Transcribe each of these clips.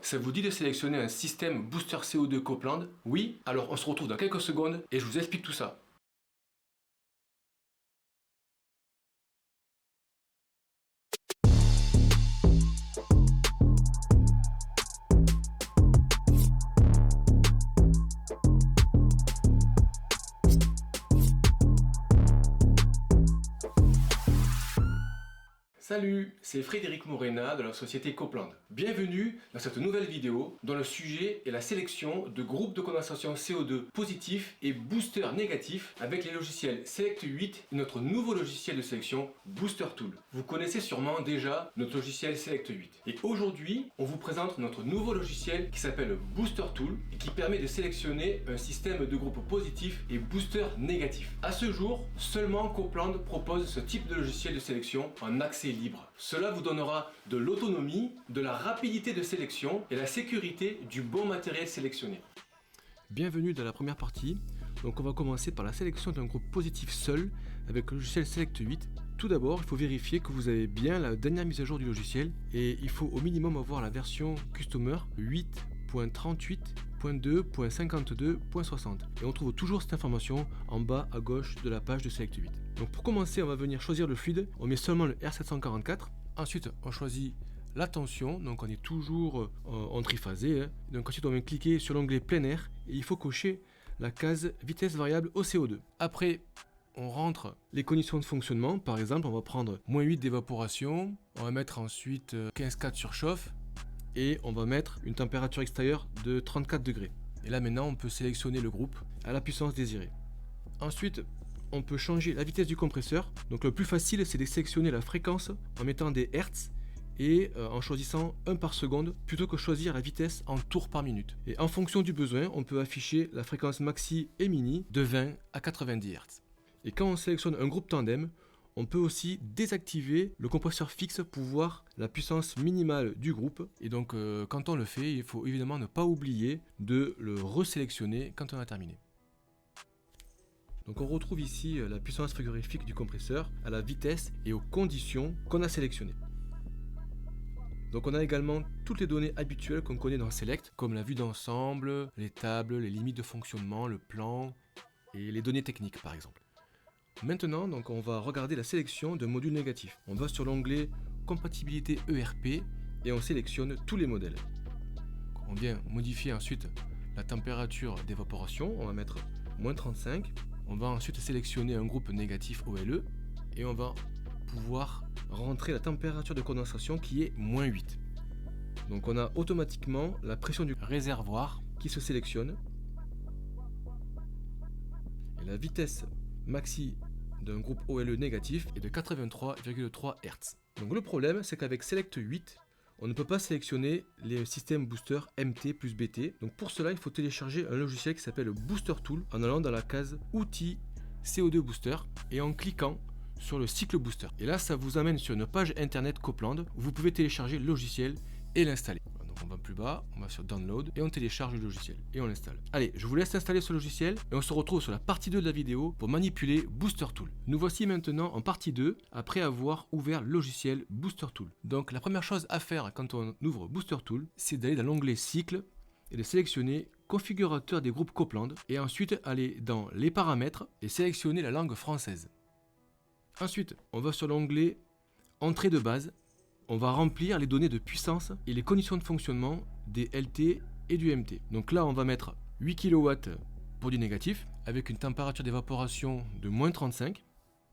Ça vous dit de sélectionner un système booster CO2 Copland? Oui? Alors on se retrouve dans quelques secondes et je vous explique tout ça. Salut, c'est Frédéric Morena de la société Copland. Bienvenue dans cette nouvelle vidéo dont le sujet est la sélection de groupes de condensation CO2 positifs et boosters négatifs avec les logiciels Select 8 et notre nouveau logiciel de sélection Booster Tool. Vous connaissez sûrement déjà notre logiciel Select 8. Et aujourd'hui, on vous présente notre nouveau logiciel qui s'appelle Booster Tool et qui permet de sélectionner un système de groupes positifs et boosters négatifs. À ce jour, seulement Copland propose ce type de logiciel de sélection en accès libre. Cela vous donnera de l'autonomie, de la rapidité de sélection et la sécurité du bon matériel sélectionné. Bienvenue dans la première partie. Donc on va commencer par la sélection d'un groupe positif seul avec le logiciel Select 8. Tout d'abord, il faut vérifier que vous avez bien la dernière mise à jour du logiciel et il faut au minimum avoir la version Customer 8.38.2.52.60 et on trouve toujours cette information en bas à gauche de la page de Select 8. Donc pour commencer, on va venir choisir le fluide, on met seulement le R744, ensuite on choisit la tension, donc on est toujours en triphasé, hein. Donc ensuite on vient cliquer sur l'onglet plein air et il faut cocher la case vitesse variable au CO2. Après on rentre les conditions de fonctionnement, par exemple on va prendre -8 d'évaporation, on va mettre ensuite 15 de surchauffe et on va mettre une température extérieure de 34 degrés. Et là maintenant on peut sélectionner le groupe à la puissance désirée. Ensuite on peut changer la vitesse du compresseur, donc le plus facile c'est de sélectionner la fréquence en mettant des Hertz et en choisissant 1 par seconde plutôt que choisir la vitesse en tours par minute. Et en fonction du besoin, on peut afficher la fréquence maxi et mini de 20 à 90 Hz. Et quand on sélectionne un groupe tandem, on peut aussi désactiver le compresseur fixe pour voir la puissance minimale du groupe. Et donc quand on le fait, il faut évidemment ne pas oublier de le resélectionner quand on a terminé. Donc on retrouve ici la puissance frigorifique du compresseur à la vitesse et aux conditions qu'on a sélectionnées. Donc on a également toutes les données habituelles qu'on connaît dans Select, comme la vue d'ensemble, les tables, les limites de fonctionnement, le plan et les données techniques par exemple. Maintenant, donc, on va regarder la sélection de modules négatifs. On va sur l'onglet compatibilité ERP et on sélectionne tous les modèles. On vient modifier ensuite la température d'évaporation, on va mettre -35. On va ensuite sélectionner un groupe négatif OLE et on va pouvoir rentrer la température de condensation qui est -8. Donc on a automatiquement la pression du réservoir qui se sélectionne et la vitesse maxi d'un groupe OLE négatif est de 83,3 Hz. Donc le problème c'est qu'avec Select 8 on ne peut pas sélectionner les systèmes booster MT plus BT. Donc pour cela il faut télécharger un logiciel qui s'appelle Booster Tool en allant dans la case outils CO2 Booster et en cliquant sur le cycle booster. Et là ça vous amène sur une page internet Copland où vous pouvez télécharger le logiciel et l'installer. Donc on va plus bas, on va sur Download et on télécharge le logiciel et on l'installe. Allez, je vous laisse installer ce logiciel et on se retrouve sur la partie 2 de la vidéo pour manipuler Booster Tool. Nous voici maintenant en partie 2 après avoir ouvert le logiciel Booster Tool. Donc la première chose à faire quand on ouvre Booster Tool, c'est d'aller dans l'onglet cycle et de sélectionner configurateur des groupes Copland et ensuite aller dans les paramètres et sélectionner la langue française. Ensuite, on va sur l'onglet entrée de base. On va remplir les données de puissance et les conditions de fonctionnement des LT et du MT. Donc là, on va mettre 8 kW pour du négatif, avec une température d'évaporation de -35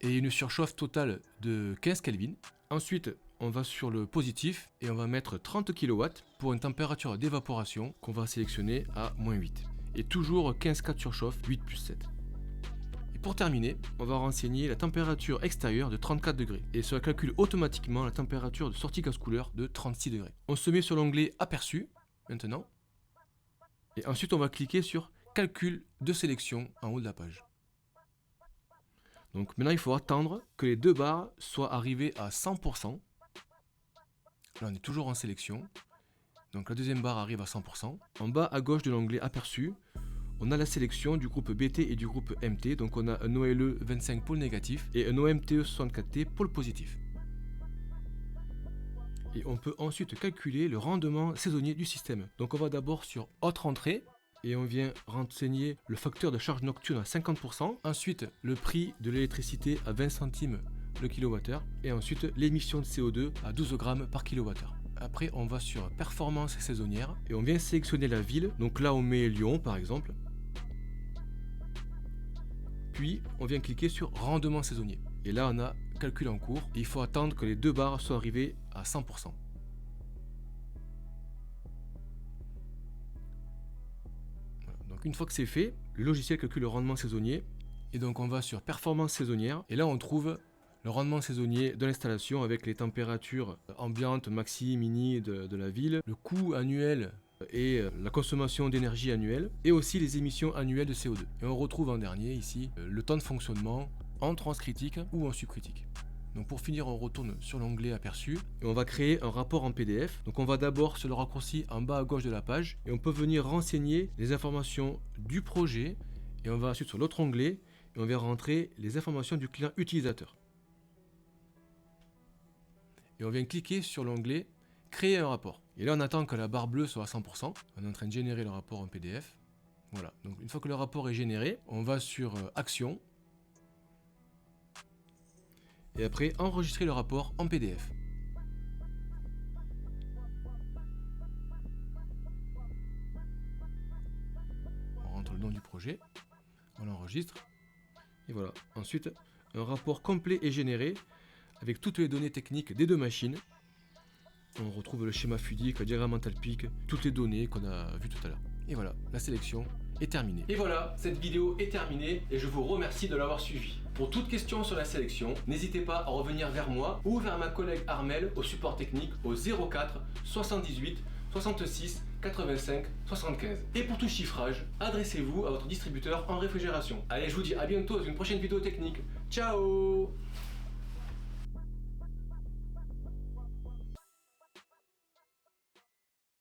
et une surchauffe totale de 15 Kelvin. Ensuite, on va sur le positif et on va mettre 30 kW pour une température d'évaporation qu'on va sélectionner à -8. Et toujours 15 de surchauffe, 8 plus 7. Pour terminer, on va renseigner la température extérieure de 34 degrés et cela calcule automatiquement la température de sortie gaz couleur de 36 degrés. On se met sur l'onglet aperçu maintenant et ensuite on va cliquer sur calcul de sélection en haut de la page. Donc maintenant il faut attendre que les deux barres soient arrivées à 100%. Là on est toujours en sélection. Donc la deuxième barre arrive à 100%. En bas à gauche de l'onglet aperçu, on a la sélection du groupe BT et du groupe MT, donc on a un OLE 25 pour le négatif et un OMTE 64T pour le positif. Et on peut ensuite calculer le rendement saisonnier du système. Donc on va d'abord sur Autre entrée et on vient renseigner le facteur de charge nocturne à 50%. Ensuite, le prix de l'électricité à 20 centimes le kilowattheure. Et ensuite, l'émission de CO2 à 12 grammes par kilowattheure. Après, on va sur Performance saisonnière et on vient sélectionner la ville. Donc là, on met Lyon par exemple. Puis, on vient cliquer sur Rendement saisonnier. Et là, on a calcul en cours. Et il faut attendre que les deux barres soient arrivées à 100%. Voilà. Donc une fois que c'est fait, le logiciel calcule le rendement saisonnier. Et donc on va sur Performance saisonnière. Et là, on trouve le rendement saisonnier de l'installation avec les températures ambiantes, maxi, mini de la ville, le coût annuel et la consommation d'énergie annuelle, et aussi les émissions annuelles de CO2. Et on retrouve en dernier ici le temps de fonctionnement en transe critique ou en subcritique. Donc pour finir, on retourne sur l'onglet aperçu et on va créer un rapport en PDF. Donc on va d'abord sur le raccourci en bas à gauche de la page et on peut venir renseigner les informations du projet, et on va ensuite sur l'autre onglet et on va rentrer les informations du client utilisateur. Et on vient cliquer sur l'onglet Créer un rapport. Et là, on attend que la barre bleue soit à 100%. On est en train de générer le rapport en PDF. Voilà. Donc, une fois que le rapport est généré, on va sur Action. Et après, enregistrer le rapport en PDF. On rentre le nom du projet. On l'enregistre. Et voilà. Ensuite, un rapport complet est généré avec toutes les données techniques des deux machines. On retrouve le schéma FUDIC, le diagramme enthalpique, toutes les données qu'on a vues tout à l'heure. Et voilà, la sélection est terminée. Et voilà, cette vidéo est terminée et je vous remercie de l'avoir suivie. Pour toute question sur la sélection, n'hésitez pas à revenir vers moi ou vers ma collègue Armelle au support technique au 04 78 66 85 75. Et pour tout chiffrage, adressez-vous à votre distributeur en réfrigération. Allez, je vous dis à bientôt dans une prochaine vidéo technique. Ciao!